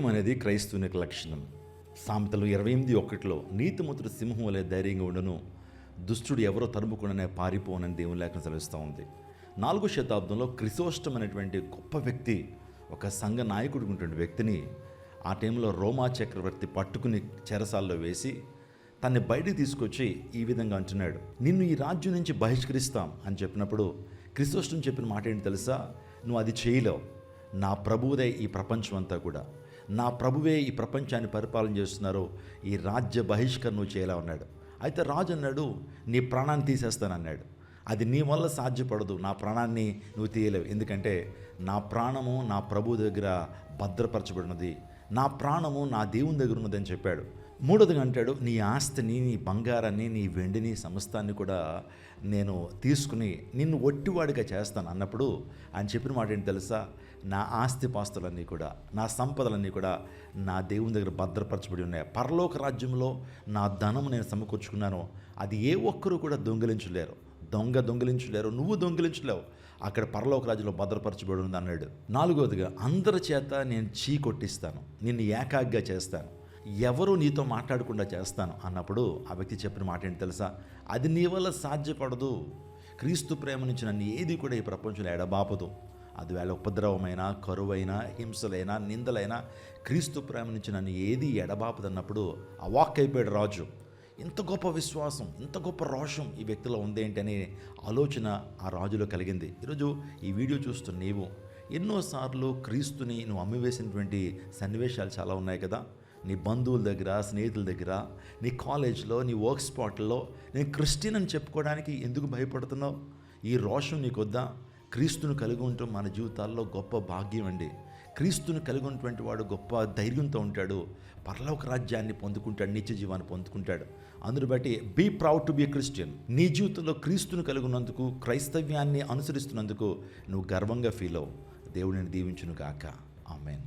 ధైర్యం అనేది క్రైస్తవుని యొక్క లక్షణం. సామెతలు 28:1 నీతిమంతుడు సింహం వలె ధైర్యంగా ఉండును, దుష్టుడు ఎవరో తరుముకుండానే పారిపోనని దేవుని లేఖనం సెలవిస్తూ ఉంది. 4వ శతాబ్దంలో క్రిసోస్టం అనేటువంటి గొప్ప వ్యక్తి, ఒక సంఘ నాయకుడు ఉన్నటువంటి వ్యక్తిని ఆ టైంలో రోమా చక్రవర్తి పట్టుకుని చెరసాల్లో వేసి తన్ని బయటికి తీసుకొచ్చి ఈ విధంగా అంటున్నాడు, నిన్ను ఈ రాజ్యం నుంచి బహిష్కరిస్తాం అని చెప్పినప్పుడు క్రిసోస్టం చెప్పిన మాట ఏంటి తెలుసా? నువ్వు అది చేయలేవు, నా ప్రభువుదే ఈ ప్రపంచం అంతా కూడా, నా ప్రభువే ఈ ప్రపంచాన్ని పరిపాలన చేస్తున్నారు, ఈ రాజ్య బహిష్కరణ నువ్వు చేయలేవు అన్నాడు. అయితే రాజు అన్నాడు, నీ ప్రాణాన్ని తీసేస్తానన్నాడు. అది నీ వల్ల సాధ్యపడదు, నా ప్రాణాన్ని నువ్వు తీయలేవు, ఎందుకంటే నా ప్రాణము నా ప్రభు దగ్గర భద్రపరచబడినది, నా ప్రాణము నా దేవుని దగ్గర ఉన్నదని చెప్పాడు. మూడోదిగా అంటాడు, నీ ఆస్తిని, నీ బంగారాన్ని, నీ వెండిని, సమస్తాన్ని కూడా నేను తీసుకుని నిన్ను ఒట్టివాడిగా చేస్తాను అన్నప్పుడు ఆయన చెప్పిన మాట ఏంటి తెలుసా? నా ఆస్తిపాస్తులన్నీ కూడా, నా సంపదలన్నీ కూడా నా దేవుని దగ్గర భద్రపరచబడి ఉన్నాయి. పరలోక రాజ్యంలో నా ధనము నేను సమకూర్చుకున్నాను, అది ఏ ఒక్కరూ కూడా దొంగిలించలేరు, దొంగిలించలేరు, నువ్వు దొంగిలించలేవు, అక్కడ పరలోక రాజ్యంలో భద్రపరచబడి ఉంది అన్నాడు. 4వదిగా అందరి చేత నేను కొట్టిస్తాను, నిన్ను ఏకాగ్గా చేస్తాను, ఎవరు నీతో మాట్లాడకుండా చేస్తాను అన్నప్పుడు ఆ వ్యక్తి చెప్పిన మాట ఏంటి తెలుసా? అది నీ వల్ల సాధ్యపడదు. క్రీస్తు ప్రేమ నుంచి నన్ను ఏది కూడా ఈ ప్రపంచంలో ఎడబాపదు. అది వేళ ఉపద్రవమైనా, కరువైనా, హింసలైనా, నిందలైనా క్రీస్తు ప్రేమ నుంచి నన్ను ఏది ఎడబాపదు అన్నప్పుడు అవాక్ అయిపోయాడు రాజు. ఇంత గొప్ప విశ్వాసం, ఇంత గొప్ప రోషం ఈ వ్యక్తిలో ఉందేంటి అనే ఆలోచన ఆ రాజులో కలిగింది. ఈరోజు ఈ వీడియో చూస్తున్న నీవు ఎన్నోసార్లు క్రీస్తుని నువ్వు అమ్మివేసినటువంటి సన్నివేశాలు చాలా ఉన్నాయి కదా. నీ బంధువుల దగ్గర, స్నేహితుల దగ్గర, నీ కాలేజ్లో, నీ వర్క్ స్పాట్లో నేను క్రిస్టియన్ అని చెప్పుకోవడానికి ఎందుకు భయపడుతున్నావు? ఈ రోషం నీకొద్దా? క్రీస్తును కలిగి ఉండటం మన జీవితాల్లో గొప్ప భాగ్యం అండి. క్రీస్తును కలిగి ఉన్నటువంటి వాడు గొప్ప ధైర్యంతో ఉంటాడు, పరలోక రాజ్యాన్ని పొందుకుంటాడు, నిత్య జీవాన్ని పొందుకుంటాడు. అందును బట్టి be proud to be Christian. నీ జీవితంలో క్రీస్తును కలిగి ఉన్నందుకు, క్రైస్తవ్యాన్ని అనుసరిస్తున్నందుకు నువ్వు గర్వంగా ఫీల్ అవ్వు. దేవుడిని దీవించును గాక. ఆమేన్.